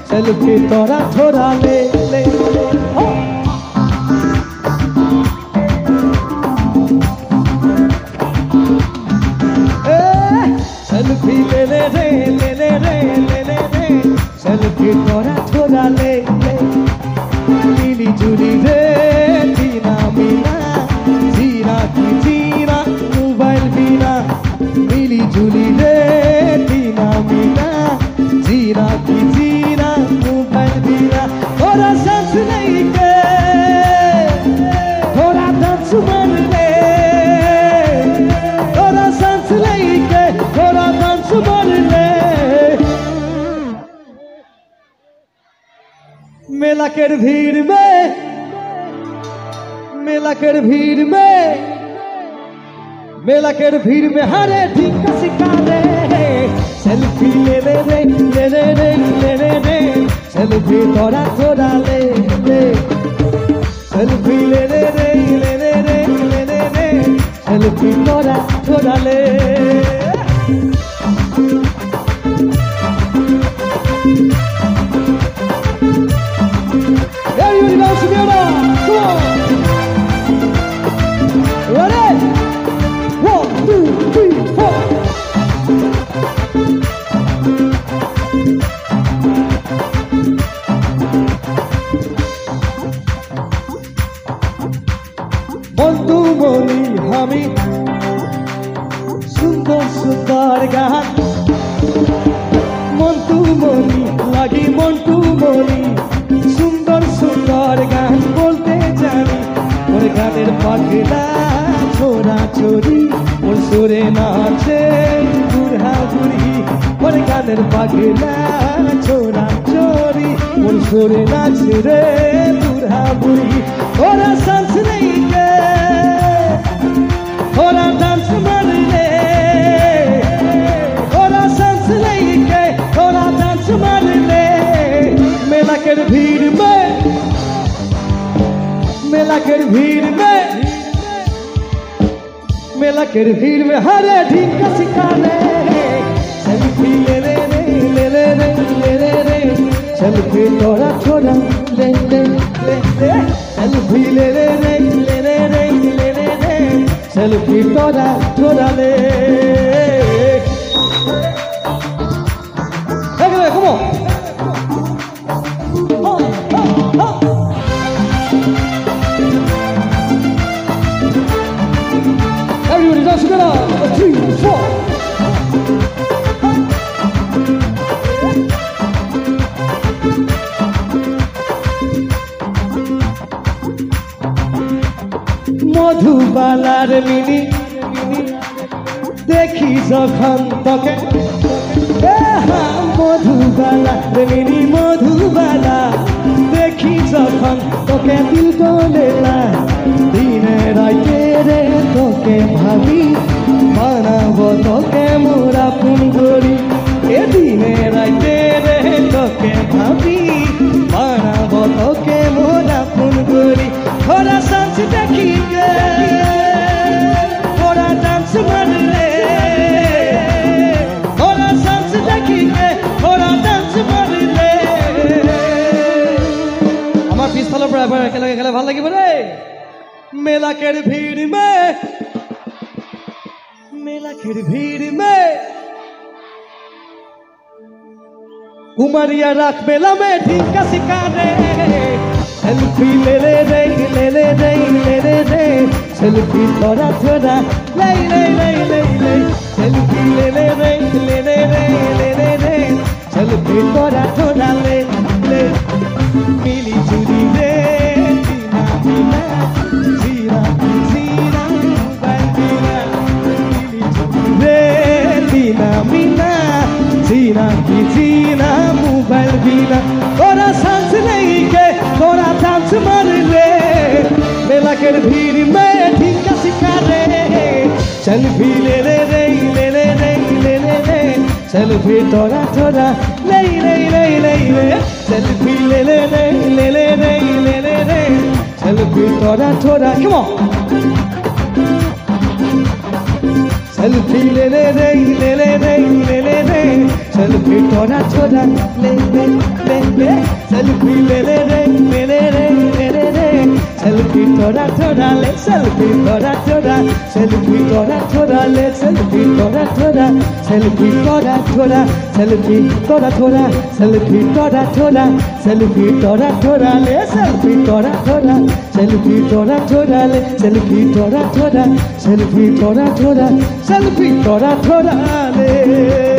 Selfie तोरा थोड़ा ले ले सेल्फी ले ले रे ले ले रे ले ले रे सेल्फी तोरा थोड़ा ले ले मिली जुली रे जीना मीना जीना की जीना मोबाइल बिना मिली जुली रे जीना मीना जीना की जीना मोबाइल बिना थोड़ा सांस नहीं के थोड़ा डांस मार ले थोड़ा सांस नहीं के थोड़ा डांस मार ले मेला के भीड़ में मेला के भीड़ में मेला के भीड़ में हरे ठीक का सिखाने सेल्फी ले ले रे ले ले रे ले ले रे सेल्फी थोड़ा थोड़ा ले ले सेल्फी ले ले रे ले ले रे ले ले रे सेल्फी थोड़ा थोड़ा ले Everybody bounce together, come on. Ready? 1, 2, 3, 4. বন্ধু বলি আমি সুন্দর সুন্দর গান মন্টু বলি লাগি মন্টু বলি সুন্দর সুন্দর গান বলতে জানি ওর গানের পাখলা ছোড়া চোরি ওর সুরে নাচে বুড়া বুড়ি ওর গানের পাখলা ছোড়া চোরি ওর সুরে নাচে রে বুড়া বুড়ি ওরা सांस नहीं के थोड़ा डांस मार ले थोड़ा सांस नहीं के थोड़ा डांस मार ले मेला के भीड़ में मेला के भीड़ में मेला के भीड़ में हरे ढींग का सिखाने सेल्फी ले ले रे ले ले रे ले ले रे सेल्फी थोड़ा थोड़ा ले ले ले ले सेल्फी ले ले रे ले ले रे ले ले रे सेल्फी थोड़ा थोड़ा ले hey come on everybody dance together 3 4 মধুবালার mini দেখি যখন তোকে মধুবালার মিনি মধুবালা দেখি যখন তোকে দিল তোলে না দিনে রাইতে রে তোকে ভাবি বানাবো তোকে মোরা ফুল করি এ দিনে রাইতে রে তোকে ভাবি বানাবো তোকে মোরা ফুল করি थोड़ा सांस देखी के थोड़ा डांस मार ले थोड़ा सांस देखी के थोड़ा डांस मार ले আমার পিস্তলের পর এবার একেলগে গেলে ভালো লাগিব রে মেলা के भीड़ में मेला के भीड़ में उमरिया राख मेला में ठीक का सिखाने सेल्फी ले ले रे ले ले रे ले ले रे सेल्फी थोड़ा थोड़ा ले ले ले ले ले सेल्फी ले ले रे ले ले रे ले ले रे सेल्फी थोड़ा थोड़ा ले ले मिली जुली रे जीना मीना जीना मोबाइल बिना मिली जुली रे जीना मीना जीना की जीना मोबाइल बिना थोड़ा सांस नहीं के थोड़ा डांस मार ले मेला के भीड़ में ठीक का सिखा रे सेल्फी ले ले रे ले ले रे ले ले रे सेल्फी थोड़ा थोड़ा ले ले ले ले ले सेल्फी ले ले ले ले ले ले ले ले ले सेल्फी थोड़ा थोड़ा come on सेल्फी ले ले ले ले ले ले ले ले ले सेल्फी थोड़ा थोड़ा ले ले ले ले सेल्फी ले ले ले ले ले ले ले ले सेल्फी थोड़ा थोड़ा ले सेल्फी थोड़ा थोड़ा सेल्फी थोड़ा थोड़ा ले सेल्फी थोड़ा थोड़ा सेल्फी थोड़ा थोड़ा सेल्फी थोड़ा थोड़ा सेल्फी थोड़ा थोड़ा सेल्फी थोड़ा थोड़ा ले सेल्फी थोड़ा थोड़ा सेल्फी थोड़ा थोड़ा ले सेल्फी थोड़ा थोड़ा सेल्फी थोड़ा थोड़ा सेल्फी थोड़ा थोड़ा ले